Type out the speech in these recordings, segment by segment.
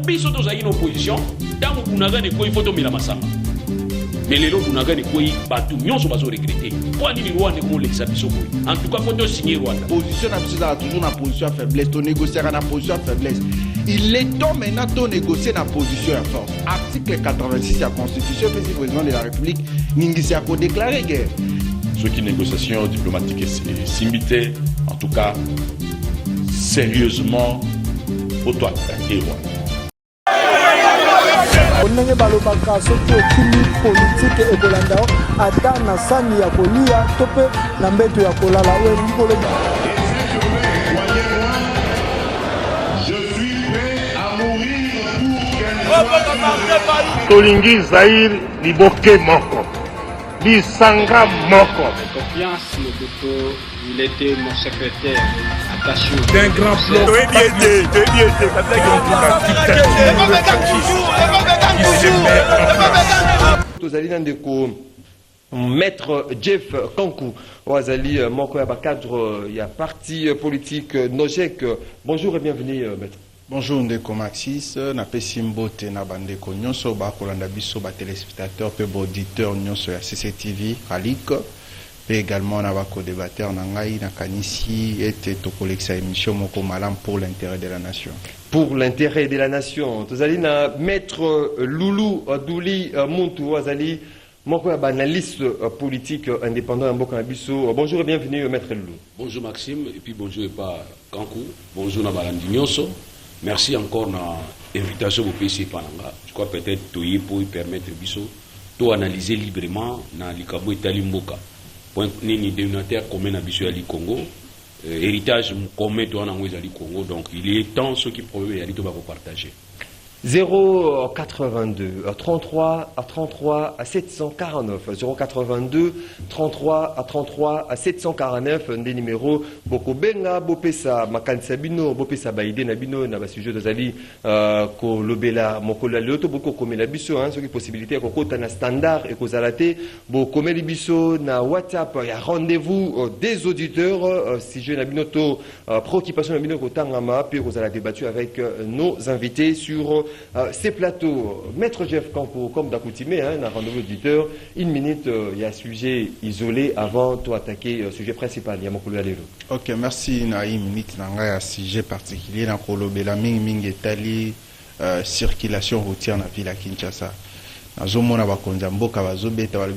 biso tozali na opposition ntango bunagane koyi fo tomela masanga mais lelo bunagane koyi bato nyonso bazoregrete mpo nini rwanda ekomolekisa biso boye en tout cas fo tosigner rwanda position na biso ezala toujours na position ya faiblesse tonégociaka na position ya faiblesse. Il est temps maintenant de négocier la position à force. Article 86 de la Constitution, le président de la République, Ningisi a déclaré guerre. Ce qui est négociation diplomatique est simbité, en tout cas, sérieusement, au toit de ondenge balobaka soki okili politike ekolanda ata na sani ya kolia to mpe na mbeto ya kolala oyo elingi koloba. Tolingi Zahir Liboke Moko, Lisanga Moko. Confiance, il était mon secrétaire attaché. D'un grand plan. Maître Jeff Kankou, Ouazali Moko Yabakadre, il y a parti politique Nojek. Bonjour et bienvenue, maître. Bonjour Ndeko Maxis, na pesimbo te na bandeko nyonso ba kolanda biso ba téléspectateurs pe ba auditeurs nyonso ya CCTV Khalik pe également na ba co-débatteur na ngai na kanisi ete to koleksa émission moko malam pour l'intérêt de la nation. Pour l'intérêt de la nation. Tozali na maître Loulou Douli Muntu Ouazali Moko ya analyste politique indépendant Mboka Biso. Bonjour et bienvenue maître Loulou. Bonjour Maxime et puis bonjour et pas Kankou. Bonjour na balandi nyonso. Merci encore na invitation au PC Pananga. Je crois peut-être toyer pour permettre biso to analyser librement na likabo etali mboka. Point nini dénominateur commun na biso ya li Congo. Héritage commun to na ngweza li Congo. Donc il est temps ceux qui problème ya li to ba partager. 082 33 à 33 à 749 082 33 à 33 à 749 des numéros boko benga bopesa makanisa bino bopesa baide na bino na ba sujet dozali ko lobela mokola leto boko komela biso hein soki possibilité ko kota na standard et ko zalate boko komeli biso na WhatsApp ya rendez-vous des auditeurs sujet na bino to préoccupation na bino ko tangama puis ko zala débattu avec nos invités sur ces plateaux. Maître Jeff Kankou, comme d'accoutumé, hein, un rendez-vous auditeur, une minute, il y a un sujet isolé avant de attaquer le sujet principal. Ok, merci. Il y a une minute, il y a un sujet particulier. Il y a une circulation routière dans la ville de Kinshasa.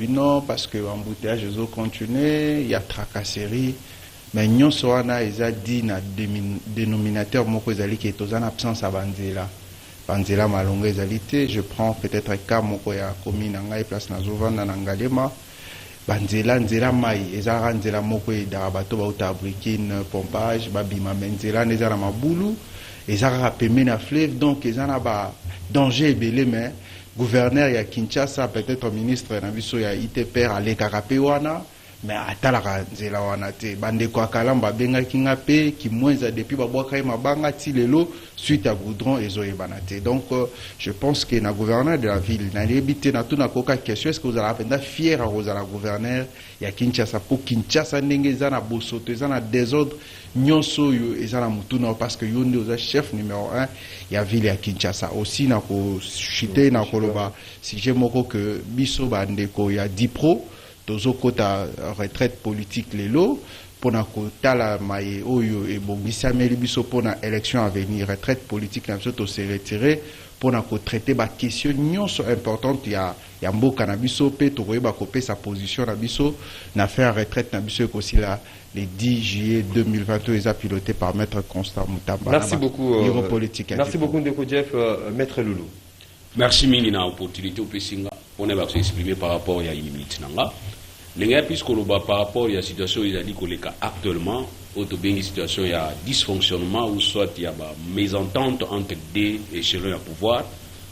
Non, parce que l'embouteillage continue, il y a tracasserie. Mais nous sommes dit na dénominateur moko ezali qui est en absence à Banzela. Banzela malonga ezalité, je prends peut-être un cas moko ya commune ngai place na Zovanda na Ngalema. Banzela nzela mai ezara nzela moko da bato ba utabrikine pompage ba bima nzela nezara mabulu ezara pemé na fleuve donc ezana ba danger belé mais gouverneur ya Kinshasa peut-être ministre na biso ya ITPR aleka pe wana mais atalaka nzela wana te bandeko akalamba benga kinga pe ki mwenza depuis babwaka mabanga ti lelo suite à goudron ezoyebana te. Donc je pense que na gouverneur de la ville na libité na tout na koka question est-ce que vous allez apenda fier à la gouverneur ya Kinshasa pour Kinshasa ndenge za na bosoto za na désordre nyonso yo ezana mutuna parce que yo ndio za chef numéro 1 ya ville ya Kinshasa aussi na ko chité na koloba si je moko que biso bandeko ya Dipro tozo kota retraite politique lelo pona kota la maye oyo e bongisa meli biso pona élection à venir retraite politique na biso to se retirer pona ko traiter ba question nyonso importante ya mboka na biso pe to koyeba ko pe sa position na biso na faire retraite na biso aussi là le 10 juillet 2022 est piloté par maître Constant Mutamba. Merci beaucoup merci beaucoup Ndeko Jeff maître Loulou. Merci mingi na opportunité au Pesinga on va s'exprimer par rapport à une minute nanga. Les puisque par rapport à la situation il a dit que actuellement une situation il y a dysfonctionnement ou soit il y a mésentente entre deux échelons de pouvoir,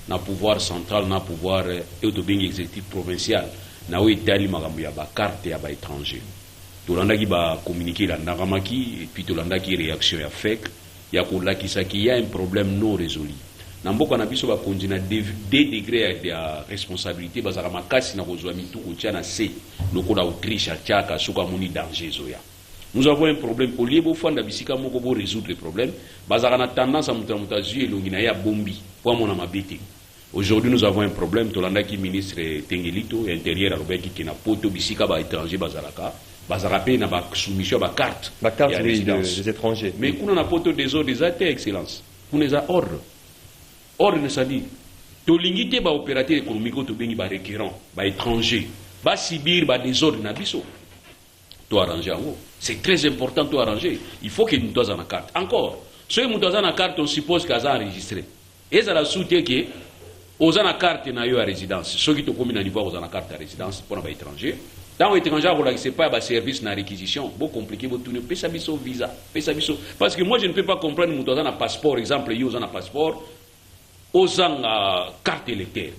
na pouvoir central, na pouvoir exécutif provincial, na où Italie magambo ya ba carte ya ba étranger. Tolanda qui va communiquer la naramaki et puis tolanda qui réaction ya fake, ya ko la qui y a un problème non résolu. Na mboka na biso ba konjina des degrés de responsabilité bazaka makasi na kozwa mitu kotia na C lokola Autriche atiaka soka moni danger zoya Nous avons un problème. Au lieu de bisika moko pour résoudre le problème, bazara na tendance à monter jouer l'ongina bombi pour mon amabité. Aujourd'hui, nous avons un problème. Tolanda qui ministre Tengelito intérieur à Robeki qui n'a pas de bisika ba étranger bazaraka. Bazarapé n'a pas soumission à carte. La carte des étrangers. Mais qu'on a pas des ordres des actes excellence. Qu'on les a ordre. Ordre ne s'adit. Tolingité ba opérateur économique to bengi ba récurrent, ba étranger, ba subir ba désordre na biso. To arranger en haut. C'est très important de arranger. Il faut que nous soyons en carte. Encore, si nous sommes en carte, on suppose qu'ils sont enregistrés. Et ça a soutenu que aux en carte na yo à résidence. Ceux qui sont commis à niveau aux en carte à résidence pour les étrangers. Dans les étrangers, vous n'avez pas de service na réquisition. Beaucoup compliqué, vous tournez, pesa biso visa, pesa biso. Parce que moi je ne peux pas comprendre nous sommes en passeport, exemple, ils ont un passeport, aux en carte électeur.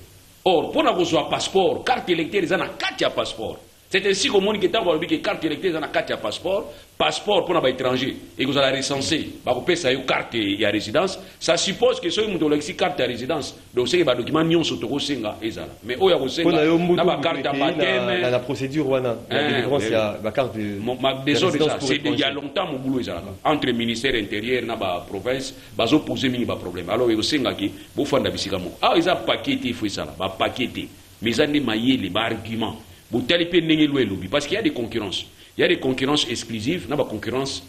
Or, pour avoir un passeport, carte électeur, ils ont un carte passeport. C'est ainsi que mon état va dire que carte électeur dans la carte à passeport pour les étrangers et que vous allez recenser, vous payez ça carte et à résidence, ça suppose que ceux qui ont une carte à résidence, donc c'est un document non sur le Senga et ça. Mais où il y a une carte à baptême, la procédure wana, la délivrance il y a la carte de résidence. C'est il y a longtemps mon boulot ça. Entre le ministère intérieur na ba province, bazo poser mini ba problème. Alors au Senga qui vous font da bisika mo. Ah ils a paqueté faut ça là, ba paqueté. Mais ça n'est maillé les arguments. Parce qu'il y a des concurrences. Il y a des concurrences exclusives, il y a des concurrences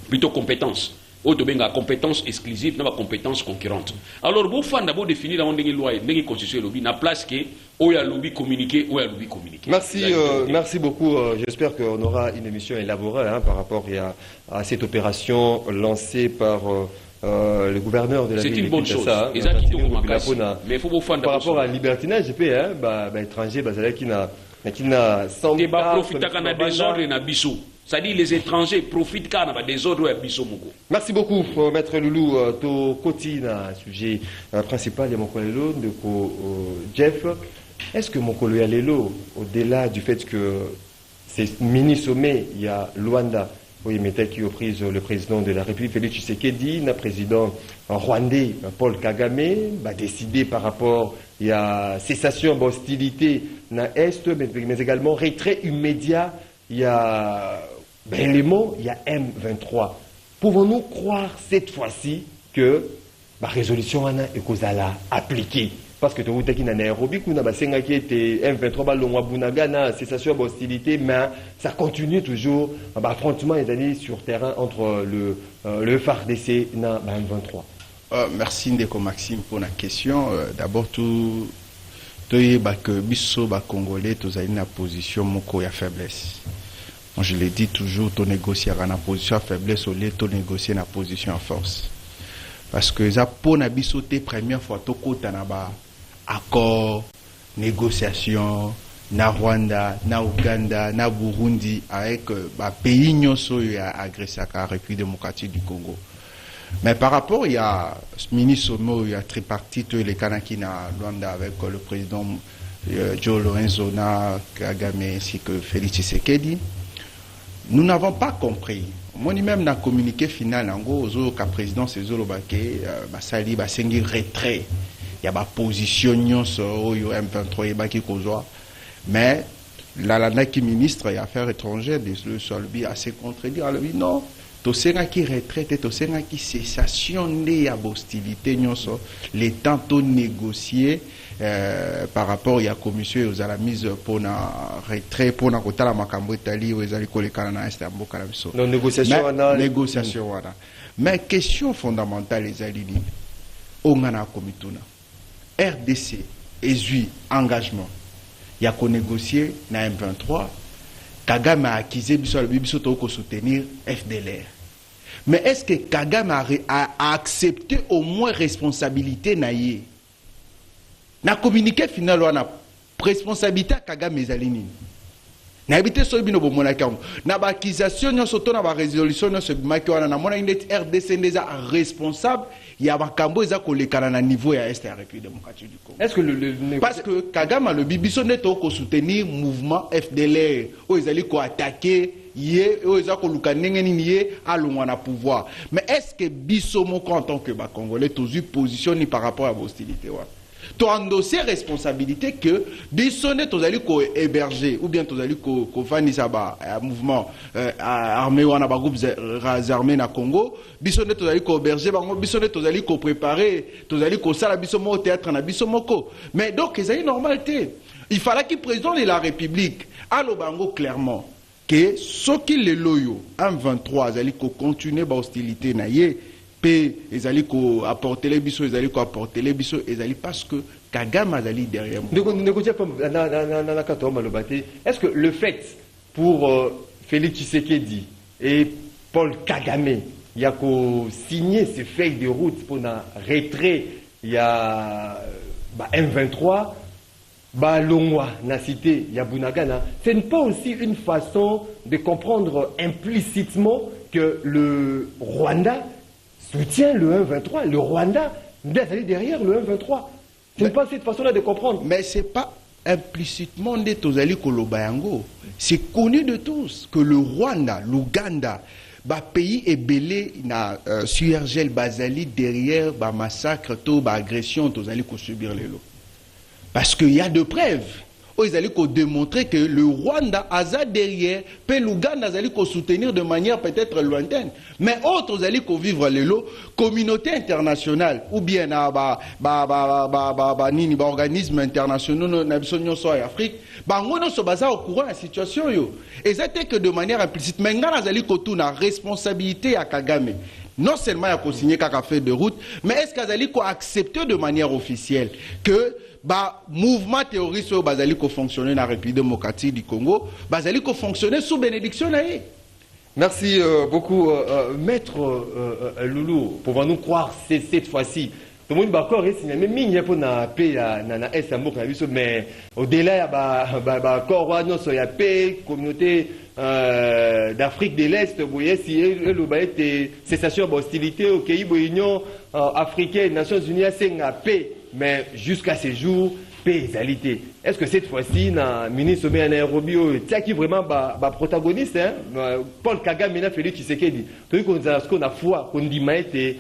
plutôt compétences. Autobenga compétences exclusives, il y a des compétences concurrentes. Alors, vous faites d'abord définir la loi, la constitution lobby, la place qui où il y a lobby communiqué, où il y a lobby communiqué. Merci beaucoup. J'espère qu'on aura une émission élaborée par rapport à cette opération lancée par le gouverneur de la ville. C'est une bonne chose. Mais il faut par rapport à libertinage, étranger, qui n'a sans c'est-à-dire les étrangers profitent quand on a des ordres à biso moko. Merci beaucoup, Maître Loulou. To koti na sujet principal de mon collègue de Jeff. Est-ce que mon collègue Lelo, au-delà du fait que c'est mini-sommet, il y a Luanda, oui, mais tel qui a pris le président de la République, Félix Tshisekedi, le président rwandais, Paul Kagame, va décider par rapport il y a cessation d'hostilité dans l'Est, mais également retrait immédiat, il y a l'élément, il y a M23. Pouvons-nous croire cette fois-ci que la résolution est appliquée? Parce que tu as dit que Nairobi, tu as dit que M23 cessation d'hostilité, mais ça continue toujours l'affrontement sur terrain entre le FARDC et M23. Merci Ndeko Maxime pour la question. D'abord, tout que biso Congolais, tu as une position moko ya faiblesse. Je le dis toujours, tu négocier en position à faiblesse au lieu de négocier en position à force. Parce que ça pour na biso te première fois to kota na ba accord, négociation, na Rwanda, na Ouganda, na Burundi, avec pays nyonso ya agressé à la République démocratique du Congo. Mais par rapport, il y a ce mini-sommet, il y a tripartite, les Kanaki na Rwanda avec le président Joe Lorenzo na Kagame ainsi que Félix Tshisekedi. Nous n'avons pas compris. Moi, même dans le communiqué final, en gros, le président Cézolo Baké, Basali, Basengi retrait. Il y a ma position sur M23 et Baki Kozoa. Mais la qui ministre des Affaires étrangères de Solbi a se contredit. Alors, non, Tosenga qui retraite, Tosenga qui cessation de hostilité, les temps négocier par rapport à la commission aux la mise pour la retrait pour la côté la makambo Italie aux alcooliques na Istanbul Kalabiso. Non négociation voilà. Mais question fondamentale les alliés. Ongana komituna. RDC exuit engagement. Il y a qu'on négocier na M23. Kagame a accusé biso to soutenir FDLR. Mais est-ce que Kagame a accepté au moins responsabilité naïe? Na communiqué final on a responsabilité Kagame ezalini. Na habité so bino bomona kango. Na ba accusation nyonso to na ba résolution nyonso bimaki wana na mona inde RDC ndeza responsable ya ba kambo eza kolekana na niveau ya Est ya République démocratique du Congo. Est-ce que parce que Kagame le bibiso neto ko soutenir mouvement FDLR o ezali ko attaquer yé o ezali ko luka ndenge nini yé alongwa na pouvoir. Mais est-ce que biso moko en tant que ba Congolais tous eu position ni par rapport à l'hostilité wa? Tu as endossé responsabilité que bisonné tu allais ko héberger ou bien tu allais ko fani ça un mouvement armé ou un groupe armé na Congo, bisonné tu allais ko héberger, bisonné tu allais ko préparer, tu allais ko sala bisomo au théâtre na bisomoko. Mais donc c'est normalité. Il fallait qu'il président de la République à l'Obango clairement que ceux qui les loyaux en 23 allait ko continuer ba hostilité na yé. Ils allaient apporter les bisous, ils allaient apporter les bisous, ils allaient parce que Kagame allait derrière moi. Est-ce que le fait pour Félix Tshisekedi et Paul Kagame, il y a qu'à signer ces feuilles de route pour un retrait, il y a M23, Longwa, na cité, il y a Bunagana, ce n'est pas aussi une façon de comprendre implicitement que le Rwanda soutient le 1-23, le Rwanda doit aller derrière le 1-23. Ce n'est pas cette façon-là de comprendre. Mais ce n'est pas implicitement des Tozali Kolobayango. C'est connu de tous que le Rwanda, l'Ouganda, pays est belé na Suergel Bazali derrière massacre, agression, Tozali ko subir les lots. Parce qu'il y a de preuves. Ils allaient démontrer que le Rwanda a derrière, puis l'Ouganda allait soutenir de manière peut-être lointaine. Mais autres allaient vivre les lots, communauté internationale, ou bien organismes internationaux, en Afrique, on se base au courant de la situation. Et c'était que de manière implicite, mais on allait la responsabilité à Kagame. Non seulement il a signé quelques fait de route, mais est-ce qu'ils allaient accepter de manière officielle que mouvement terroriste bazali ko fonctionner dans la République démocratique du Congo, bazali ko fonctionner sous bénédiction là. Merci beaucoup maître Loulou. Pouvons-nous croire c'est cette fois-ci tout le monde d'accord ici mais mingi pour na paix na est amour na biso mais au-delà ba corps non so ya paix communauté d'Afrique de l'Est vous voyez si le ba était cessation d'hostilité au pays union africaine Nations Unies c'est la paix. Mais jusqu'à ce jour, paix égalité. Est-ce que cette fois-ci, le ministre de Nairobi, qui vraiment protagoniste, Paul Kagame, Félix Tshisekedi, ce qu'on a foi, qu'on dit que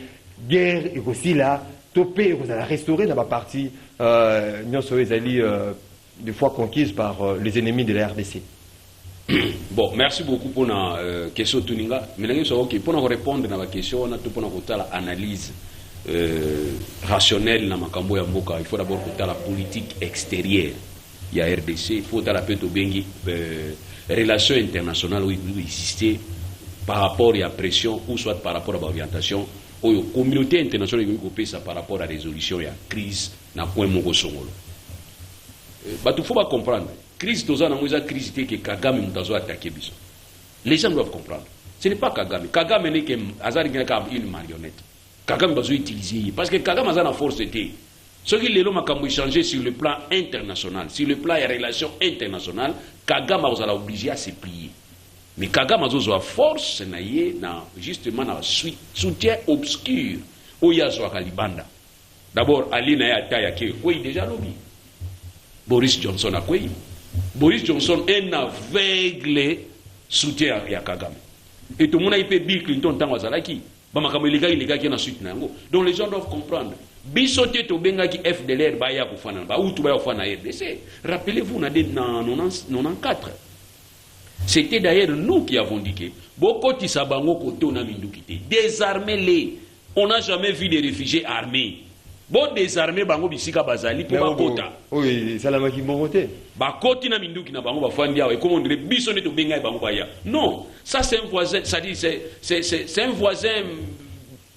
guerre et aussi là, topé, vous allez restaurer dans la partie, des fois conquise par les ennemis de la RDC. Bon, merci beaucoup pour la question Tuninga. Mais pour répondre à la question, on a tout pour l'analyse. Rationnel dans makambo ya mboka, il faut d'abord que la politique extérieure il y a RDC, il faut la relations internationales où il doit exister par rapport à la pression ou soit par rapport à l'orientation ou la communauté internationale qui ça par rapport à la résolution de la crise dans point mongo songolo. Il faut pas comprendre crise toza na moza crise que Kagame mutazo attaquer biso. Les gens doivent comprendre. Ce n'est pas Kagame. Kagame n'est que azari une marionnette. Kagame doit utiliser parce que Kagame a la force était. Ce qui est le changer sur le plan international, sur le plan des relations internationales, Kagame a obligé à se plier. Mais Kagame a la force justement dans soutien obscur au Yazwa Kalibanda. D'abord, Ali Naya Tayake, oui déjà lobby. Boris Johnson a quoi? Boris Johnson est un aveugle soutien à Kagame. Et tout le monde a été Bill Clinton dans Wazalaki. Donc les gens doivent comprendre. Bisoté to benga ki FDLR baya kufana ba ou tu baya kufana RDC. Rappelez-vous on a dit dans 94. C'était d'ailleurs nous qui avons dit que beaucoup de sabango koto na mindukité. Désarmez-les. On n'a jamais vu des réfugiés armés. Bon désarmer bango bisika bazali pour bakota. Oui, ça la maki monté. Bakoti na minduki na bango bafandi awe comment on dirait bisoné to benga bango baya. Non, ça c'est un voisin, ça dit c'est un voisin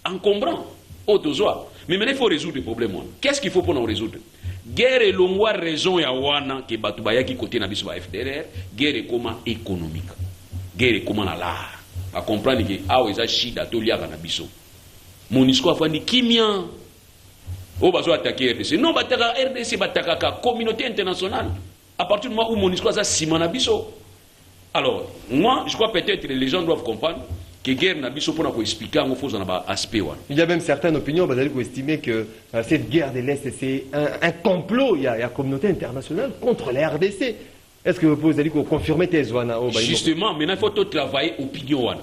encombrant au tozoa. Mais maintenant il faut résoudre le problème. Qu'est-ce qu'il faut pour nous résoudre? Guerre et longwa raison ya wana ke batubaya ki côté na biso ba FDLR, guerre et comment économique. Guerre et comment la à comprendre que awe za shida to liaka na biso. Monisco afandi kimia. On va attaquer RDC. Non, bataka RDC, bataka la communauté internationale. À partir du moment où Monisco a Simanabiso. Alors, moi, je crois peut-être que les gens doivent comprendre que guerre Nabiso pour nous expliquer en faut un aspect. Il y a même certaines opinions qui estiment que cette guerre de l'Est, c'est un complot. Il y a la communauté internationale contre la RDC. Est-ce que vous allez confirmer tes zones? Justement, maintenant, il faut travailler opinion.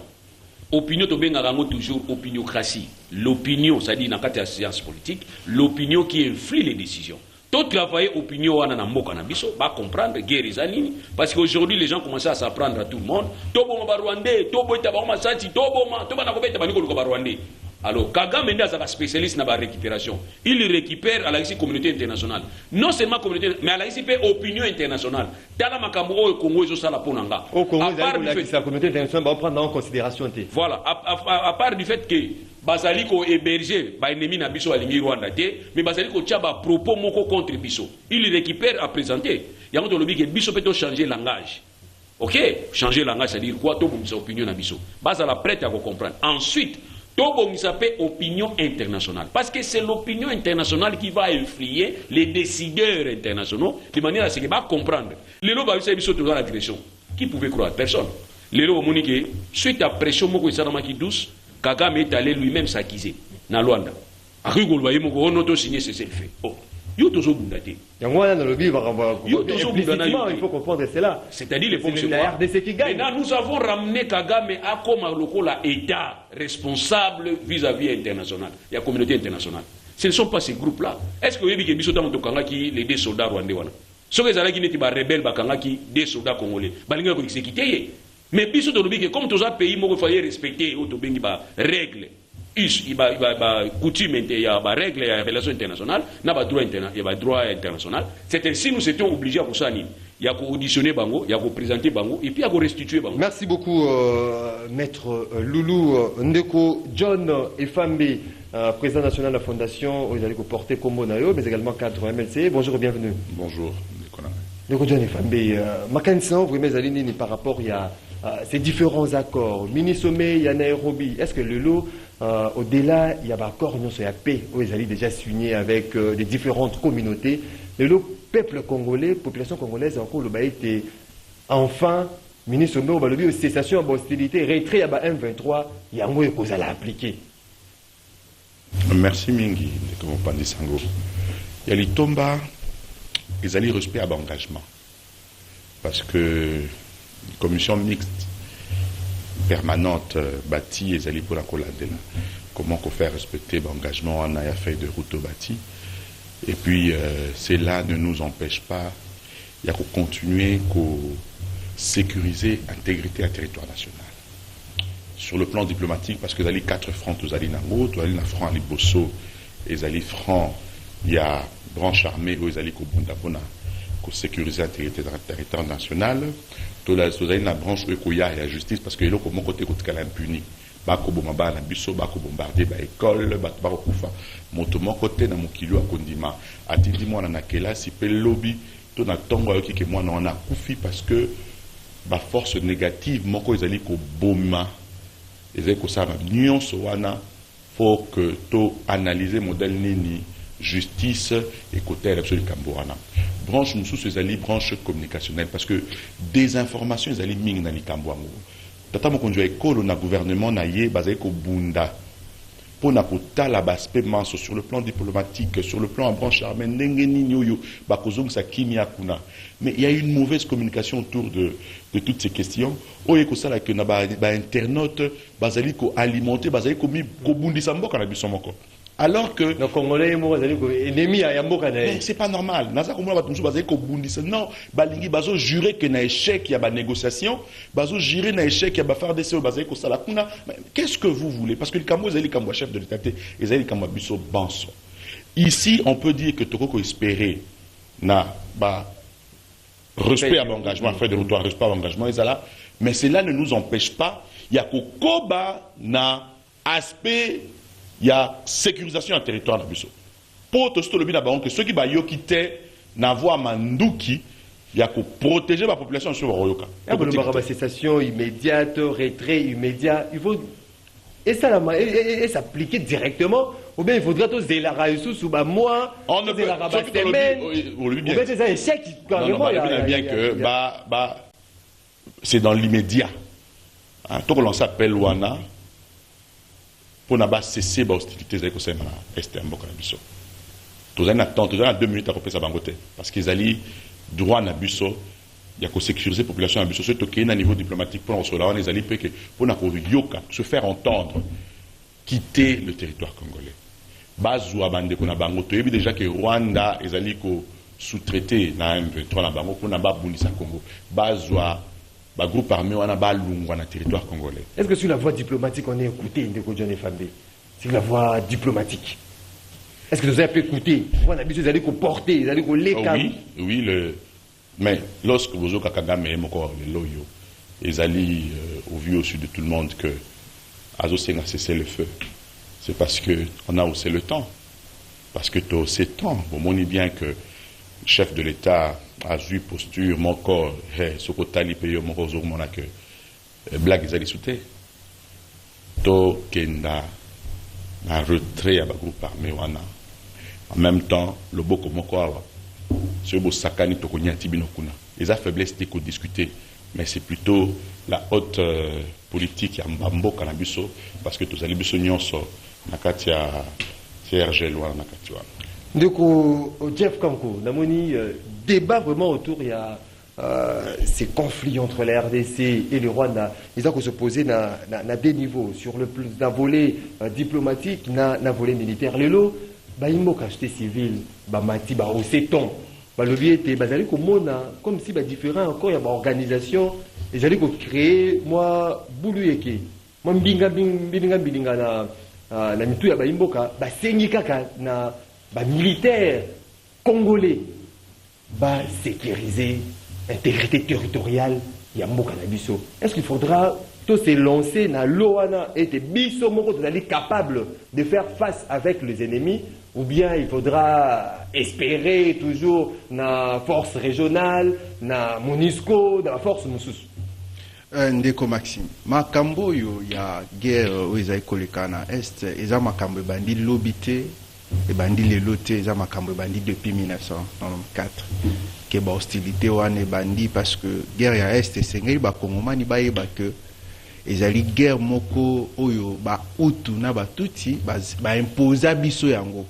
Opinion to benga toujours opiniocratie. L'opinion, c'est-à-dire dans la science politique, l'opinion qui influe les décisions. Tout travailler opinion wana na mboka na biso, ba comprendre guerre zanini parce qu'aujourd'hui les gens commencent à s'apprendre à tout le monde. Tobo ma Rwandais, tobo ita ba masati, tobo ma toba na ko beta baniko ko Rwandais. Alors Kagame est un spécialiste dans la récupération. Il récupère à la communauté internationale. Non seulement communauté, mais à la opinion internationale. Tala makambo au Congo ils la ponanga. Au Congo la communauté internationale va prendre en considération. Voilà, à part du fait que Basaliko hébergé ba ennemi na biso alingi Rwanda té, mais Basaliko tchaba propos moko contre biso. Il récupère à présenter. Il y a un lobby que biso peut changer langage. OK, changer langage ça veut dire quoi? To sa opinion na biso. Basa la prête à comprendre. Ensuite Tobo s'appelle opinion internationale. Parce que c'est l'opinion internationale qui va influer les décideurs internationaux de manière à ce qu'ils vont comprendre. Les lois dans la direction. Qui pouvait croire? Personne. Les lois Monique, suite à pression, qui douce, Kagame est allé lui-même s'acquiser. Dans Luanda. On a signé ce fait. Il faut comprendre cela. C'est-à-dire les fonctionnaires. Maintenant, nous avons ramené Kagame à comme l'État responsable vis-à-vis international. Il y a la communauté internationale. Ce ne sont pas ces groupes-là. Est-ce que vous avez vu que les deux soldats rwandais? Ce que vous avez dit, c'est rebelles, des soldats congolais. Mais comme tous les pays, il faut respecter les règles. Il y a coutume, il y a règles, il y a relations internationales, il y a droit international. C'est ainsi que nous étions obligés à ça. Il y a auditionner Bango, il y a présenter Bango, et puis il y a restituer Bango. Merci beaucoup, Maître Loulou Ndeko John Efambe, président national de la Fondation, vous allez porter Kombo Nayo, mais également cadre MLC. Bonjour et bienvenue. Bonjour. Ndeko John Efambe, Makansan, vous mettez par rapport à ces différents accords, mini-sommet, il y a Nairobi. Est-ce que le lot, au-delà, il y a un accord, nous sommes à paix, où ils allaient déjà signer avec les différentes communautés. Le lot, peuple congolais, population congolaise, encore le bail était enfin, mini-sommet, on va le dire, cessation de hostilité, retrait à M23, il y a un mot qu'on allait appliquer. Merci Mingi, de Kompandi Sango. Il y a les tombas, ils allaient respect à l'engagement. Parce que commission mixte permanente bâtie et allée pour la collader comment faire respecter l'engagement en a fait de route bâti et puis cela ne nous empêche pas il y a qu'à continuer à sécuriser l'intégrité du territoire national sur le plan diplomatique parce que vous avez 4 fronts vous allez nango vous allez na front ali bosso et vous allez franc il y a branche armée où vous allez ko bunda pona ko sécuriser l'intégrité du territoire national. Tout la branche Ekoya et la justice parce que là, comme mon côté, côté impuni, bako bomba na biso, bako bombarder ba école, bako kufa. Mon côté na mon kilo à condiment. Atindi moi na kela si pe lobby, tout na tongo yoki que moi na kufi parce que ba force négative, mon ko ezali ko boma, ezali ko sa union soana, faut que to analyser modèle nini. Justice et côté élection du Cambourana. Branche nous sous les branche communicationnelle parce que des informations les alliés ming dans les Cambourana. Tata mo conduit école na gouvernement na yé basé ko bunda pour na kota la aspect manso sur le plan diplomatique sur le plan en branche armée ndengeni nyoyo ba kozong sa kimia kuna. Mais il y a une mauvaise communication autour de toutes ces questions. Oye ko sala que na ba internaute basali ko alimenter basali ko mi ko bundisa mboka na biso moko. Alors que le Congolais est ennemi à Yamboka. Mais c'est pas normal. Non, balingi bazo juré que na échec il y a ba négociation, bazo juré na échec il y a ba faire des basé ko sala kuna. Qu'est-ce que vous voulez? Parce que le Cambo est le chef de l'État, et le Cambo biso banso. Ici, on peut dire que Toko espérer na ba respect à l'engagement, fait de retour respect à l'engagement mais cela ne nous empêche pas. Il y a koba na aspect il y a sécurisation du territoire de Bisso. Pour tout le monde, que ceux qui ont quitté n'avoir mandouki, il y a que protéger la population sur le Royoka. Il y a une cessation immédiate, retrait immédiat. Il faut et s'appliquer directement. Ou bien il faudrait tous des larayous sous moi. On ne peut pas des échecs. Bien que c'est dans l'immédiat. Tout on s'appelle Luana. Pour ne pas cesser l'hostilité avec le Est Mboka Nabiso. Tous les attendent, tous les 2 minutes à couper sa bangote. Parce qu'ils allaient droit à Nabiso, il y a que sécuriser la population Nabiso, surtout qu'il y a un niveau diplomatique pour nous, les alliés, pour nous yoka, se faire entendre, quitter le territoire congolais. bazwa bandeko na bango toyebi déjà que Rwanda ezali ko sous-traité na M23 na bango pour na babundisa Congo bazwa ba groupe armé wana balungwa na territoire congolais. Est-ce que sur la voie diplomatique on est écouté Ndeko John Efambe? Sur la voie diplomatique, est-ce que vous avez pu écouter? On a habitué d'aller porter, d'aller les oui, mais lorsque vous avez Kagame et encore le loyo, ils allaient au vu au sud de tout le monde que Azoseng a cessé le feu. C'est parce qu'on a haussé le temps. Parce que tu as haussé le temps. Vous montrez bien que le chef de l'État a eu posture, mon corps, ce que tu payé, mon corps, que blague, ils allaient sauter. To Kenda, un retrait à la groupe armé, en même temps, le beau comme quoi, ce beau sakani to konya tibino kuna. Les faiblesses qu'on discuter, mais c'est plutôt la haute politique ya mbambo kanabiso parce que tous les biso nyonso nakatia CRG loi nakatia. Donc Jeff Kanko, namoni débat vraiment autour il y a ces conflits entre la RDC et le Rwanda. Ils ont se poser na des niveaux sur le plus d'un volet diplomatique na volet militaire. Lelo ba imbo acheter civil ba mati ba oseton ba le biete bazali ko mona comme si ba différent encore il y a ba organisation et j'allais ko créer moi boulu yeke moi mbinga na mitu ya ba imboka ba sengi kaka na ba militaire congolais ba sécuriser intégrité territoriale ya mboka na biso. Est-ce qu'il faudra tout se lancer dans l'OANA et que biso moko tozali capable de faire face avec les ennemis, ou bien il faudra espérer toujours na force régionale, na MONUSCO, na force mosusu? Ndeko Maxime, makambo yo ya guerre oyo ezali koleka na est eza makambo ebandi lobité ebandi lelo te, eza makambo ebandi depuis 1994 ke ba hostilité wana ebandi parce que guerre ya est esengeli bakongomani bayeba ke ezali guerre moko oyo ba utu na batuti ba imposa biso yango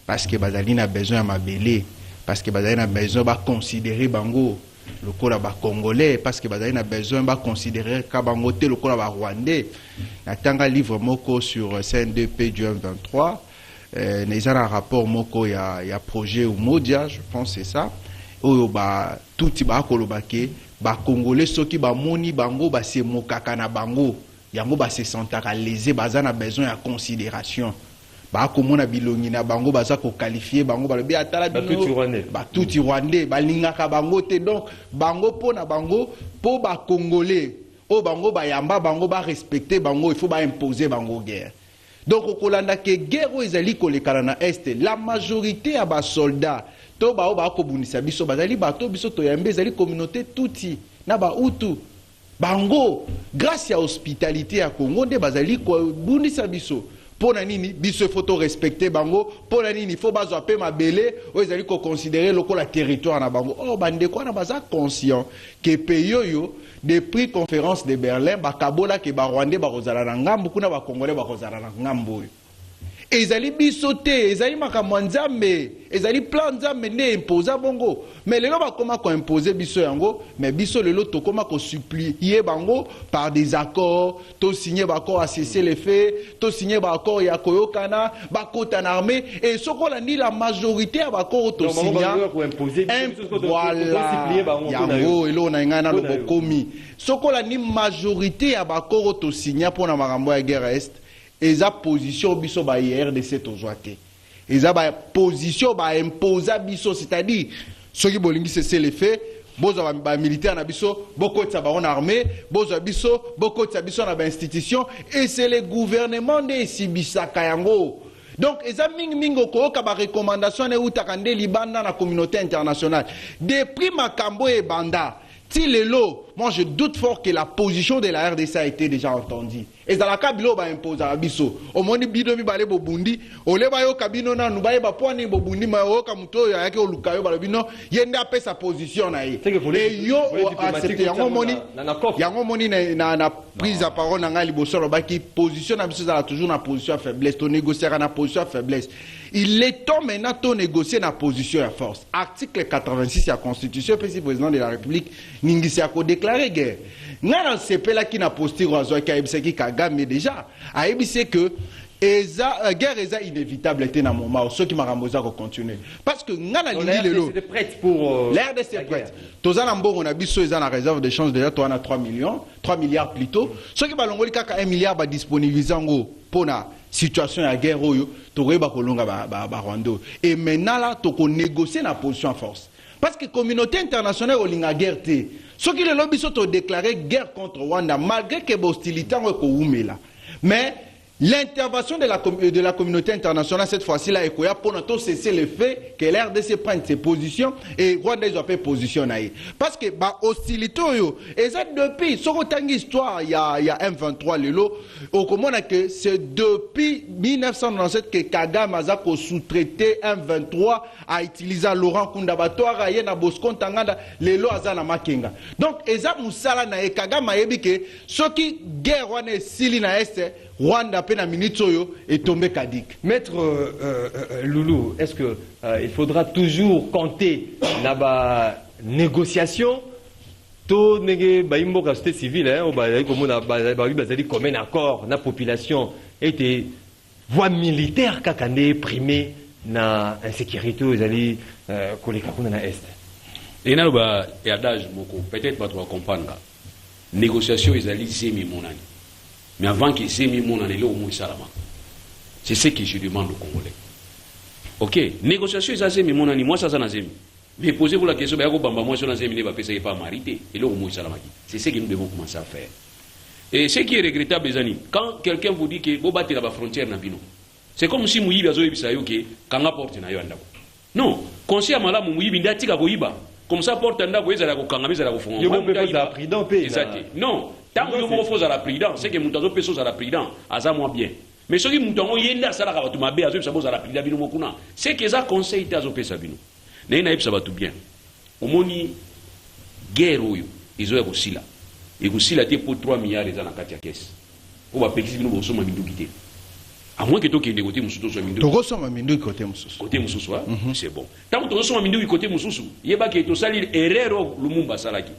parce que bazali na besoin ya mabele, parce que bazali na besoin ba considérer bango lokola ba congolais, parce que bazali na besoin ba considérer ka bango te lokola ba rwandais. Natanga livre moko sur CNDP du M23 neza na rapport moko ya projet Umoja, je pense c'est ça, oyo ba tuti ba kolobake ba congolais soki ba moni bango ba se mokaka na bango yango ba se sentaka lésé, baza na besoin ya considération, ba komona bilongi na bango baza ko qualifier bango ba lobi atala ba tuti rwandais ba lingaka bango te. Donc bango pona bango po ba congolais o bango ba yamba bango ba respecter bango, il faut ba imposer bango guerre. Donc au kolanda ke guerre ezali kolekana na est, la majorité ya ba soldats to ba o ba ko bunisa biso bazali bato biso to yambe ezali communauté tuti na ba utu bango grâce à hospitalité ya Congo nde bazali ko bunisa biso. Pona nini biso photo respecter bango, pona nini faut bazwa pe mabele o ezali ko considérer lokola territoire na bango. Oh bande ko na baza conscient que pays yo depuis conférence de Berlin bakabola ke ba Rwandais ba kozala na ngambu kuna ba Congolais ba kozala na ngambu. Ezali biso te, ezali makambo nzambe, ezali plan nzambe ne imposa bongo. Mais lelo ba koma ko imposer biso yango, mais biso lelo to koma ko supplier bango par des accords, to signer ba accord à cesser les faits, to signer ba accord ya koyokana, ba kota na armée et sokola ni la majorité ya ba accord to signer. Voilà. Yango elo na ngana lo bokomi. Sokola ni majorité ya ba accord to signer pour na makambo ya guerre est. Eza position biso ba RDC tozoate. Eza ba position ba imposa biso, c'est-à-dire ceux qui bolingi cesser les faits, bozo ba militaire na biso, boko tsa ba on armée, bozo biso, boko tsa biso na ba institution et c'est le gouvernement de Sibisa Kayango. Donc eza mingo ko ka ba recommandation ne utakande libanda na communauté internationale. Depuis makambo e banda si le lot, moi je doute fort que la position de la RDC a été déjà entendue. Et dans la cabine, ba impose à biso. Au moins bido mi balé bobundi, au le bayo cabine na nous baye ba poani bobundi ma o kamuto ya ke olukayo balobino, yende apé sa position na yi. Et yo accepté yango moni na prise à parole na ngali boso lo ba ki position na biso za toujours na position faiblesse, to négocier na position faiblesse. Il est temps maintenant de négocier la position à force. Article 86 de la Constitution, le président de la République, Ningisi a déclaré guerre. Nous avons CP là qui n'a posté Roazoa qui a Kagame déjà. A c'est que guerre est inévitable était dans moment ceux qui m'a remboursé continuer parce que ngana lingi lelo c'est prête pour l'RDC est prête tozana mbongo na biso eza na réserve de change déjà toi na 3 milliards plutôt ceux qui balongoli kaka 1 milliard ba disponibiliser ngo pona situation ya guerre oyo tokoyeba kolonga ba Rwanda et maintenant là toko négocier na position en force parce que communauté internationale olinga guerre te ceux qui le lobby sont déclaré guerre contre Rwanda malgré que hostilité ngo ko umela mais l'intervention de la communauté internationale cette fois-ci là est pour cesser le fait que l'RDC prenne ses positions et Rwanda doit faire position parce que bah hostilité et ça depuis ce que histoire il y a M23 lelo au comment que c'est depuis 1997 que Kagame a sous-traité M23 à utiliser Laurent Kunda Batoire na Bosco Tanganda lelo azana makenga donc eza musala na Kagame a yebi que ce qui guerre wana sili na est Rwanda pena minitoyo est tombé caduc. Maître Loulou, est-ce que il faudra toujours compter la négociation to nege ba imboka société civile hein ba comme na ba comme un accord na population était voie militaire kakane primé na insécurité ezali koleka kuna na est. Et na ba adage moko peut-être pas trop comprendre négociation ezali zemi monani. Mais avant qu'ils aient mis mon année au moins salama. C'est ce que je demande aux Congolais. Ok, négociation, ils ont mis mon année, moi ça n'a zémi. Mais posez-vous la question, moi ça n'a zémi, ne va pas mariter. Et là au moins salama. C'est ce que nous devons commencer à faire. Et ce qui est regrettable, les amis, quand quelqu'un vous dit que vous battez la frontière, c'est comme si Mouyibi a zoé bisayo que quand on porte na yanda. Non, conseil à malade Mouyibi ndati ka boyiba. Comme ça porte anda ko ezala ko kangami ezala ko fonga. Yo peut pas la prudent paix. Non. Tant que vous faites à la présidence, c'est que nous avons fait à la présidence, à ça moins bien. Mais ce qui nous avons yenda ça la tu m'as bien à la présidence, c'est que ça conseille à zopé sabino. N'est ça va tout bien. Au moni guerre ils ont aussi là. Et aussi là pour 3 milliards les ans à Katia caisse. On va payer nous sommes mindu quitter. À moins que toi qui négocier mususu soit mindu. Togo sommes mindu côté mususu. Côté mususu, c'est bon. Tant que toi sommes mindu côté mususu, yeba que to salir erreur Lumumba salaki.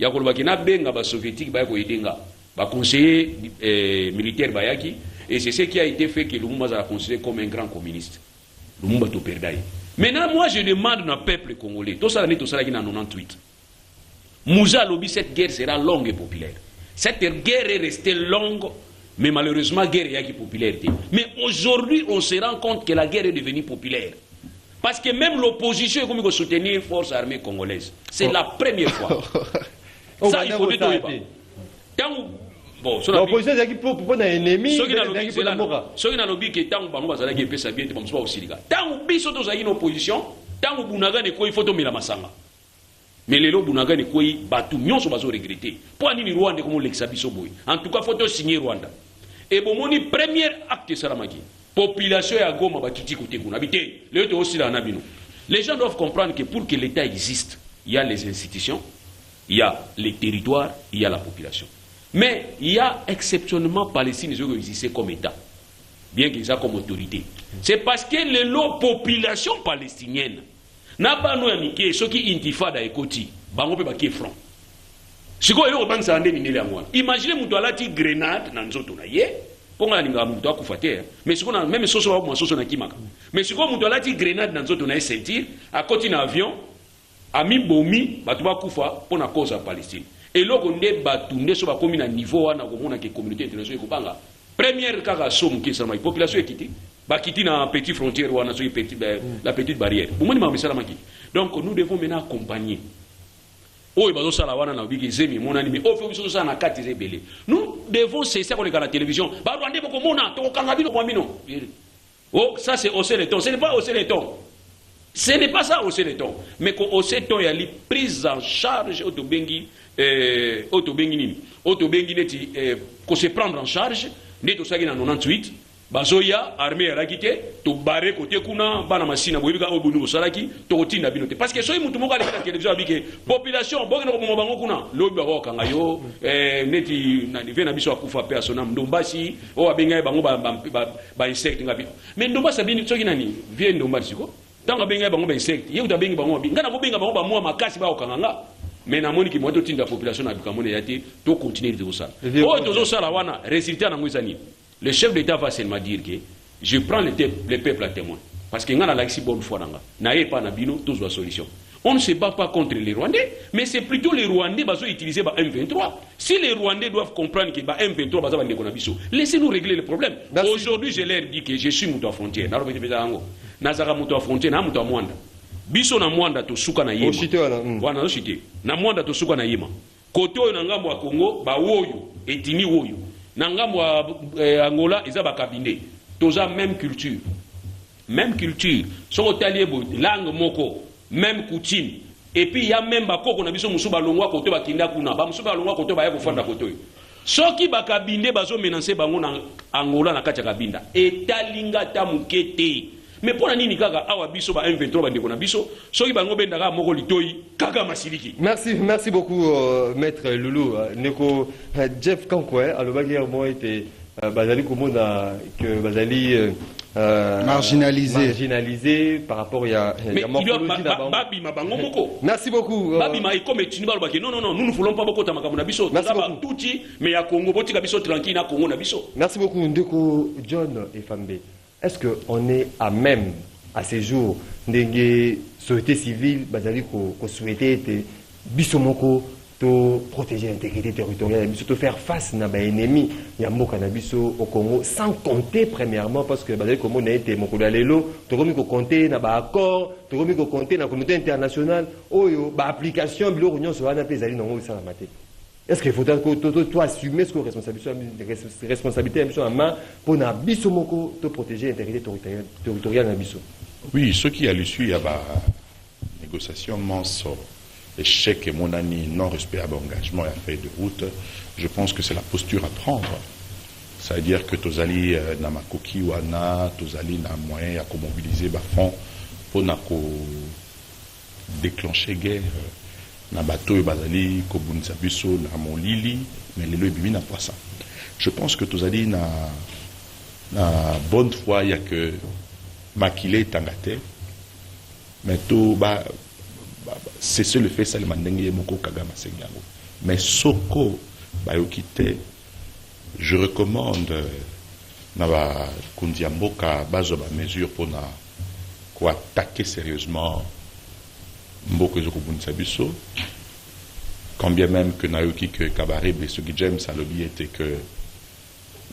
Il y a des soviétiques qui ont conseiller militaire bayaki et c'est ce qui a été fait que Lumumba a considéré comme un grand communiste. Lumumba to perdaï. Maintenant moi je demande au peuple congolais, tout ça qui est en 98. Moussa lobby cette guerre sera longue et populaire. Cette guerre est restée longue mais malheureusement guerre est populaire. Mais aujourd'hui on se rend compte que la guerre est devenue populaire. Parce que même l'opposition est comme soutenir une force armée congolaise. C'est la première fois. Ça, il faut le dire. Bon, l'opposition est pour un ennemi. Ceux qui n'ont lobby que tant que vous avez fait bien, comme ça aussi. Tant que vous avez une opposition, tant que vous avez il faut tomber la massanga. Mais les lots, vous avez battu, nous sommes regrettés. Pour aller au Rwanda, comme l'exabisso boy. En tout cas, il faut signer Rwanda. Et bon, mon premier acte, c'est la population est à Goma, Bakiti, côté Gouna. Les gens doivent comprendre que pour que l'État existe, il y a les institutions. Il y a les territoires, il y a la population. Mais il y a exceptionnellement Palestine qui existent comme État, bien qu'ils soient comme autorité. C'est parce que les population palestinienne n'a pas nous indiqué ce qui intifada et koti, bango pe baké front. Si quoi yo bank ça ndé ni le ngwana. Imaginez muto alati grenade na nzoto na ye, ponga linga muto akufate. Mais si qu'on même soso wa soso na kimaka. Mais si quoi muto alati grenade na nzoto na sentir, à côté na avion ami bomi batu ba kufa pour la cause à Palestine et là on est batu nde so ba komi na niveau wana ko mona que communauté internationale ko banga première kaka somme qui sama population ekiti ba kiti na petite frontière wana so petit la petite barrière bomoni ma misala maki donc nous devons maintenant accompagner oyo bazo sala wana na biki zemi mona ni mais o fait so ça na kati rebelle nous devons cesser qu'on regarde la télévision ba rwandais ko mona to kanga bino kwa mino oh ça c'est hausser les tons ce n'est pas hausser les tons. Ce n'est pas ça hausser les tons, mais qu'au il y a les prises en charge autobengi qu'on se prendre en charge, n'est tout ça qui est en 98, bazoya armée à la quitté, to barré côté kuna bana masina boyika obunu salaki to tinda binote parce que soyi mutu moko ala la télévision abike population bokena ko bango kuna lobi ba kanga yo neti na vena biso akufa pe asona ndombasi o abenga bango ba insect ngabi mais ndombasa bini soki nani vie ndombasi ko tanga benga bango ba insect ye utabenga bango bi ngana ko benga bango ba mwa makasi ba okanga mais na moni ki moto tinda population na bikamone yati to continuer de ça o tozo sala wana résultat na ngwisa ni le chef d'État va seulement dire que je prends le peuple à témoin. Parce que n'a la bonne foi n'a pas nabino tous la solution. On ne se bat pas contre les Rwandais, mais c'est plutôt les Rwandais qui vont utiliser M23. Si les Rwandais doivent comprendre que M23 va être laissez-nous régler le problème. Aujourd'hui, je leur dis que je suis mouton à frontière. Nazara mouton à frontière, na mouton à Mwanda. Biso na Mwanda to suka na yema. Wana shite. Na Mwanda to suka na yema. Koto oyo na ngambo ya Congo, ba woyo, etini woyo. Na ngambo ya Angola, eza ba kabinde. Toza même culture. Même culture. Son taliebo, langue moko. Même coutume. Et puis il y a même bakoko na biso musuba longwa kote bakinda kuna ba musuba longwa kote ba yako kote. Soki bakabinde bazo menacer bango na Angola na kati ya kabinda. Etalinga ta mukete. Mais pour nini kaka awa biso ba M23 bandeko na biso soki bango bendaka moko litoi kaka masiliki. Merci beaucoup maître Loulou. Neko Jeff Kankwe alobaki mo était bazali komona que bazali marginalisé par rapport à la morphologie d'abord. Merci beaucoup. Non, nous ne voulons pas beaucoup de Makabunabiso. Mais à Congo, tranquille à Congo Nabiso. Merci beaucoup, Ndeko John et Fambe. Est-ce qu'on est à même, à ces jours, de société civile, bazali ko souhaiter bisomoko de protéger l'intégrité territoriale, de faire face à l'ennemi au Congo, sans compter premièrement, parce que comme on a été mon lelo, tu as compter dans l'accord, tu as compter dans la communauté internationale, l'application de l'Union sur la paix. Est-ce qu'il faut que toi assumer ce que responsabilité en main pour te protéger l'intégrité territoriale de Nabiso? Oui, ce qui a l'issue, il y a des négociations mensuelles. Échec et mon ami, non-respect à l'engagement et à feuille de route, je pense que c'est la posture à prendre. C'est-à-dire que Tozali na makoki wana, Tozali na moyen à mobiliser fonds pour déclencher guerre. Na bateau et bazali kobunza biso na molili, mais le bibi na poisson. Je pense que Tozali na bonne foi, il y a que Makile Tangate, mais tout bah c'est ce le fait ça le mandenge moko kagama sengango. Mais soko bayokite, je recommande na ba kundiamboka bazo ba mesure pour na ko attaquer sérieusement mboko zokubunisa biso. Quand bien même que nayoki que Kabare Besogi James alobi était que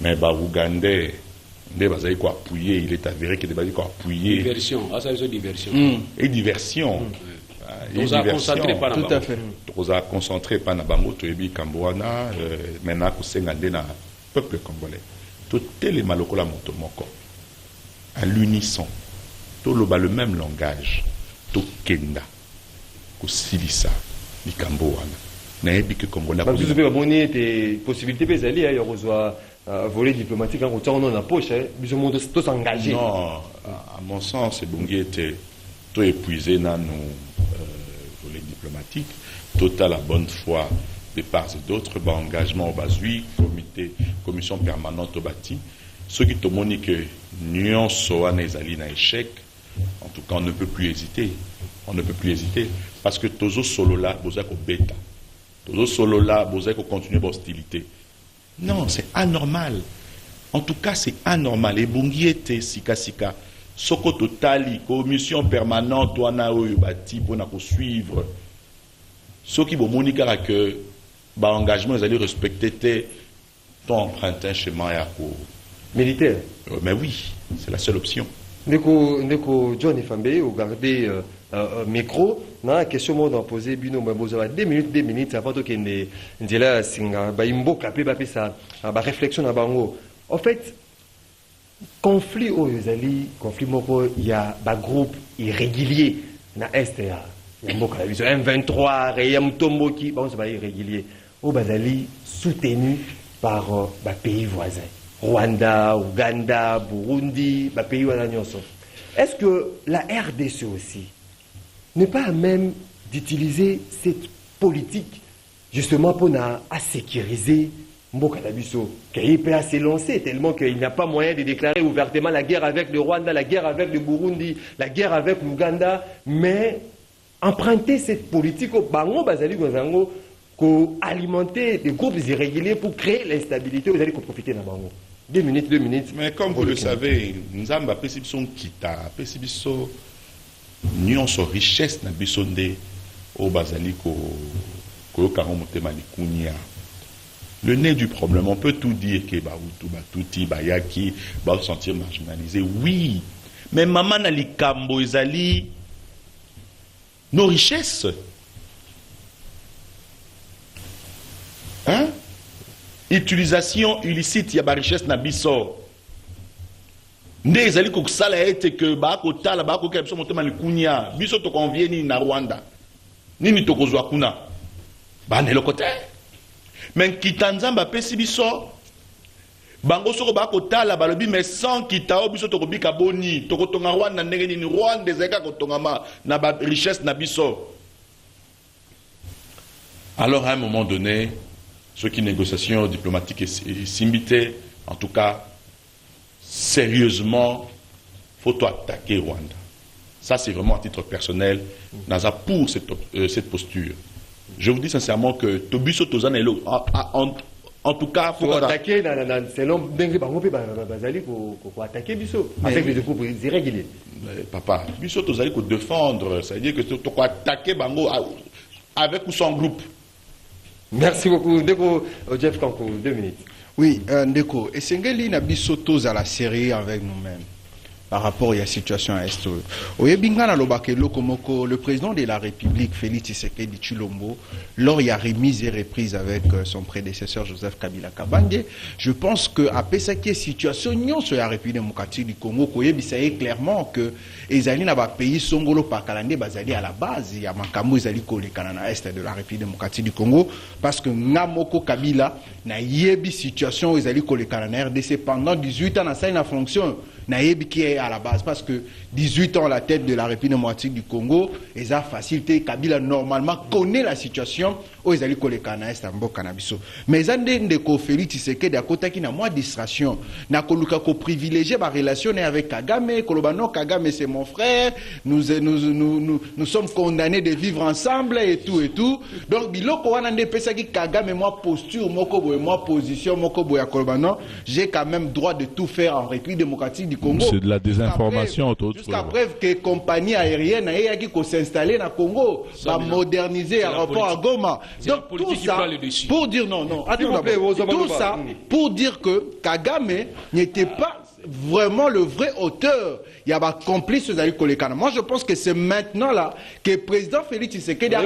mais ba Ougandais il est avéré qu'il est appuyé. Diversion, ça veut dire diversion. Et diversion. Nous avons concentré pas tout à fait. Nous avons concentré pas na bango to ebi Kamboana maintenant ko sengande na peuple congolais. Tout les malokola moto moko. À l'unisson. Tout le même langage. Tout kenda. Ko silisa ni Kamboana. Na ebi que Congolais. Parce que vous avez abonné des possibilités bezali ya reçoit volet diplomatique en retour dans la poche, mais le monde tous engagé. Non, à mon sens, c'est Bungi était tout épuisé dans nos volets diplomatiques, total à bonne foi de part et d'autre, engagement au Bazui, commission permanente au bâti. Ceux qui te montrent que l'Union soit un échec, en tout cas, on ne peut plus hésiter. On ne peut plus hésiter. Parce que Tozo Solo là, vous avez bêta. Tozo Solo là, vous avez continué l'hostilité. Non, c'est anormal. En tout cas, c'est anormal. Et Bungi était sika. Soko totali, commission permanente, wana bati pour nous suivre. Ce qui vous montre que l'engagement, ils allaient respecter ton emprunté chemin militaire. Mais oui, c'est la seule option. Neko John Fambe, vous gardez micro. Na question moi d'en poser bino maboza 2 minutes avant que ndela singa ba imboka pe ba pesa ba réflexion na bango. En fait, conflit au yozali, conflit moko il y a ba groupe irrégulier na est ya mboka biso M23 Reyam Tomboki bon c'est pas irrégulier. Au bazali soutenu par ba pays voisins. Rwanda, Ouganda, Burundi, ba pays wana nyonso. Est-ce que la RDC aussi n'est pas à même d'utiliser cette politique justement pour sécuriser Mboka Nabiso, qu'il peut se lancer tellement qu'il n'y a pas moyen de déclarer ouvertement la guerre avec le Rwanda, la guerre avec le Burundi, la guerre avec l'Ouganda, mais emprunter cette politique au Bango Bazali pour alimenter des groupes irréguliers pour créer l'instabilité, vous allez profiter d'un Bango. 2 minutes, 2 minutes. Mais comme vous le savez, Nzamba Pesibiso Kita, Pesibiso, nyonso richesse na bisonde au bazali ko karomotema likunya. Le nez du problème, on peut tout dire que Bahutu, Batuti, Bayaki, va se sentir marginalisé. Oui, mais maman na likambo ezali nos richesses. Hein? Utilisation illicite ya ba richesse na biso. Nde ezali ko sala ete que ba ko tala ba ko kebso motema likunya. Biso to convient ni na Rwanda. Nini to kozwa kuna. Ba ne lokote. Mais Kitanzamba pesi biso bango soko ba ko tala balobi mais sans kitao biso to kobika boni to kotonga Rwanda ndenge ni Rwanda ezeka kotonga na ba richesse na biso. Alors à un moment donné, ce qui négociations diplomatiques et simbité, en tout cas sérieusement, faut attaquer Rwanda. Ça c'est vraiment à titre personnel, Naza pour cette posture. Je vous dis sincèrement que Tobiso Tozanelo, en tout cas, faut attaquer selon Bengue Bangope Bazali pour attaquer Biso avec les coups irréguliers. Papa, Biso Tozali pour défendre, ça veut dire que tu dois attaquer Bango avec ou sans groupe. Merci beaucoup. Ndeko Jeff Kanko, 2 minutes. Oui, Ndeko, et Sengeli na Biso Toza la série avec nous-mêmes. Par rapport à la situation à Est. Le président de la République, Félix Tshisekedi Tshilombo, lors il y a remise et reprise avec son prédécesseur Joseph Kabila Kabange, je pense que après cette situation, sur la République démocratique du Congo, il sait clairement que les alliés dans le pays Songolo Pakalandé basali à la base, il y a Makamu Zali Kolekana Est de la République démocratique du Congo, parce que Namoko Kabila n'a yebi situation où ils allaient Kolekana RDC pendant 18 ans dans sa fonction. Naïbi qui est à la base, parce que 18 ans à la tête de la République démocratique du Congo, ils ont facilité, Kabila normalement connaît la situation où ils allaient coller cannabis à Mbo Cannabiso. Mais ils ont des Félix Tshisekedi à côté qui n'a moins de distraction. N'a qu'au privilégié ma relation avec Kagame, Kolobano, Kagame c'est mon frère, nous sommes condamnés de vivre ensemble et tout et tout. Donc, biloko wana nde pesa ki Kagame, moi posture, moi position, moi Kolobano, j'ai quand même droit de tout faire en République démocratique du Congo. C'est de la désinformation. Jusqu'à preuve que compagnie aérienne qui s'installer dans le Congo, va moderniser l'aéroport à Goma. Donc tout ça, pour dire tout ça, pour dire que Kagame n'était pas vraiment le vrai auteur. Il y a un complice sur Zali Kolekana. Moi, je pense que c'est maintenant là que le président Félix Tshisekedi a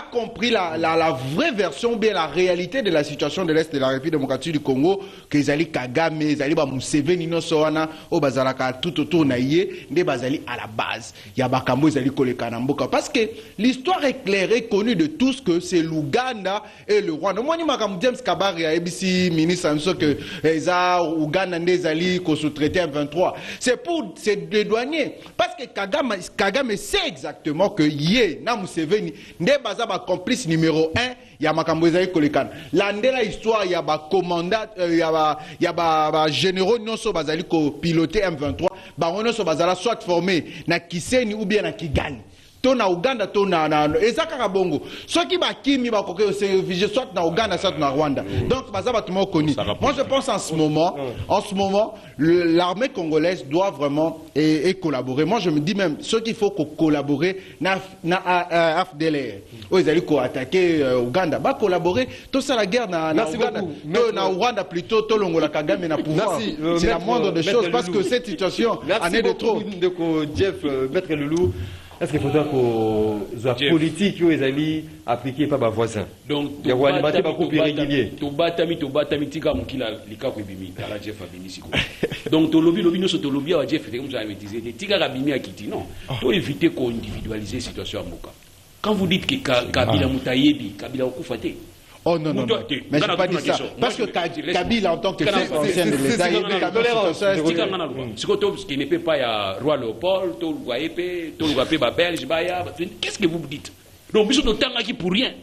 compris la vraie version, bien la réalité de la situation de l'Est de la République démocratique du Congo, que Zali Kagame, Zali Museveni, no Soana, au Bazalaka, tout autour naïe, des Bazali à la base. Il y a Bakambo Zali Kolekana Mboka. Parce que l'histoire est claire et connue de tous que c'est l'Ouganda et le Rwanda. Moi, je me James Kabari, ABC, ministre, que les Ouganda, Zali, qu'on sous-traité M23. C'est des douaniers. Parce que Kagame sait exactement que Yé, Namuseveni, n'est pas un complice numéro 1, il y a Makambo Zali Kolekana. L'andela histoire, il y a un commandant, il y a un généraux, non so bazali ko piloter M23, bah on so bazala soit formé na Kiseni ou bien na Kigali. Na Uganda na ezaka bongo soki ba kimi ba koke se réfugié soit na Uganda soit na Rwanda. Donc bazaba tout monde connu. Moi je pense en ce moment l'armée congolaise doit vraiment collaborer. Moi je me dis même ce qu'il faut collaborer na FDLR. Ils allaient attaquer Uganda, ba collaborer tout ça la guerre na Uganda, na Rwanda plutôt to longola Kagame na pouvoir. C'est la moindre des choses parce que cette situation en est de trop. Jeff Maître Loulou. Est-ce qu'il faudra que la politique que les alliés appliquée par les voisins? Donc, il y a alimenter par couple irrégulier. Tobatami tika mukila lika kwebimi kala Jeff abimi siko. Donc to lobby no so to lobby à Jeff comme j'avais dit tika kabimi akiti non. To éviter qu'on individualiser situation mboka. Quand vous dites que Kabila mutayebi, Kabila okufate. Oh non, mais je n'ai pas dit ça. Parce que Kabila, en tant que ancien de l'État, il est ce qui ne peut pas y avoir Roi Léopold, Belge, qu'est-ce que vous me dites? Donc, nous sommes qui pour rien.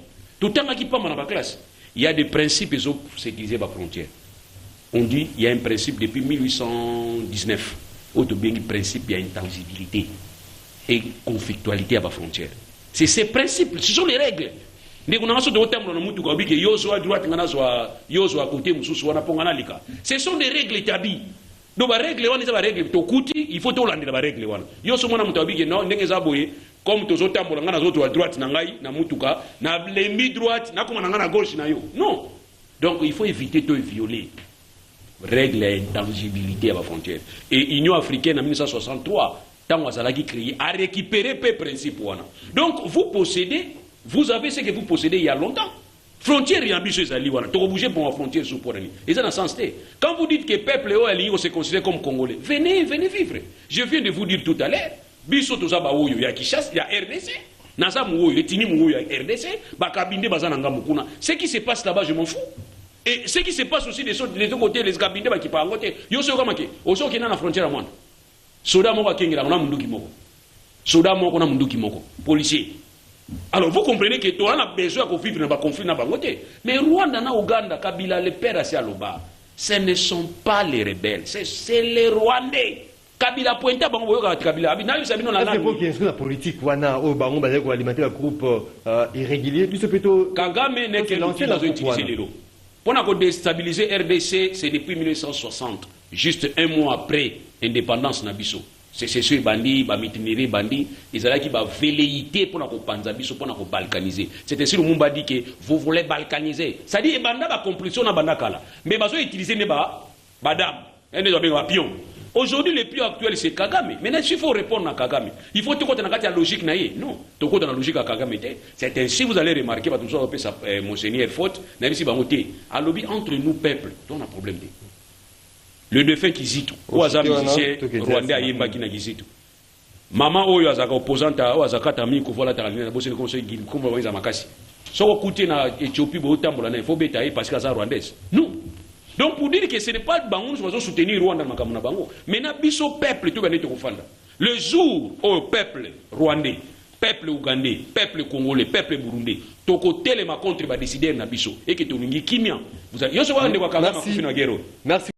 Tout le temps qui pas dans la classe. Il y a des principes qui sont sécurisés par frontière. On dit il y a un principe depuis 1819. Autre bien principe, il y a intangibilité et conflictualité à la frontière. C'est ces principes, ce sont les règles. ndeko na soto otambola na mutuka obike yozo à droite ngana zwa yozo à côté mususu wana pongana lika. Ce sont des règles établies. Donc ba règle wana ba règle to kuti il faut to landela ba règle wana. Yoso mona mutu obike non ndenge za boye comme tozo tambola ngana zoto à droite na ngai na mutuka na lembi droite na koma ngana gauche na yo. Non. Donc il faut éviter de violer règle intangibilité à la frontière. Et Union africaine en 1963 tant Azalaki créé a récupéré peu principe wana. Donc vous possédez, vous avez ce que vous possédez il y a longtemps. Frontière et ambitieuse à l'Iwana. Tu bouger pour la frontière sous pour et ça dans sens T. Quand vous dites que peuple est se considère comme congolais, venez vivre. Je viens de vous dire tout à l'heure. Biso to zaba oyo ya Kishas, il y a RDC. Naza mouyo, etini mouyo ya RDC, bakabinde bazana ngamukuna. Ce qui se passe là-bas, je m'en fous. Et ce qui se passe aussi des deux côtés, les cabinets qui parlent côté, yo se kamake, oso qui est dans la frontière à moi. Soda moko kengela na munduki moko. Soda moko na munduki moko. Policier. Alors vous comprenez que toi on a besoin de vivre dans un conflit na bangote. Mais Rwanda na Ouganda, Kabila, les pères à Sialoba, ce ne sont pas les rebelles, c'est les Rwandais. Kabila pointa bango boyoka Kabila. Abina yo sabino na la. C'est pour qu'il y ait la politique wana au bango bazé ko alimenter le groupe irrégulier, puis c'est plutôt Kagame n'est que l'outil dans utiliser les lots. Pour déstabiliser RDC, c'est depuis 1960, juste un mois après l'indépendance Nabiso. C'est sûr, bandi, mitineri, bandi, ils allaient qui va velléité pour nous panzabiso, pour nous balkaniser. C'est ainsi le Mumba dit que vous voulez balkaniser. Ça dit, banda va compulsion na banda kala. Mais baso utiliser ne ba, badam, un pion. Aujourd'hui, le pion actuel, c'est Kagame. Maintenant, il faut répondre à Kagame. Il faut tout côté la logique naïe. Non, tout côté la logique à Kagame. C'est ainsi vous allez remarquer, Monseigneur faute, n'a si bamoté. À lobby entre nous, peuple, on a un problème. Le défunt Kizito, ou Azam musicien rwandais Ayemba qui n'a Kizito. Maman Oyo Azaka opposante à Azaka mi Kovola Taralina, bossé le conseil Guim, comme on Makasi. Soit côté na Éthiopie, il faut bétailler parce qu'elle est rwandaise. Non. Donc pour dire que ce n'est pas le Bango, nous allons soutenir Rwanda Makamuna Bango. Maintenant, biso peuple, tout va être confondre. Le jour où peuple rwandais, peuple ougandais, peuple congolais, peuple burundais, ton côté les ma contre va décider na biso et que tu n'ingi kimia. Vous allez, merci.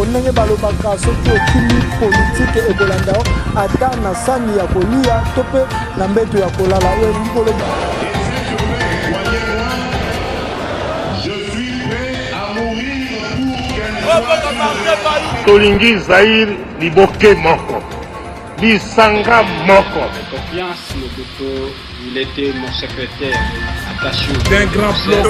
Onenge balobaka soki okimi politique ekolanda ata na sani ya kolia to pe na mbeto ya kolala oyo likolo. Je suis prêt à mourir pour Tolingi Zahir Liboke Moko. Lisanga Moko. Confiance, Mobuto, il était mon secrétaire attaché. D'un grand plan.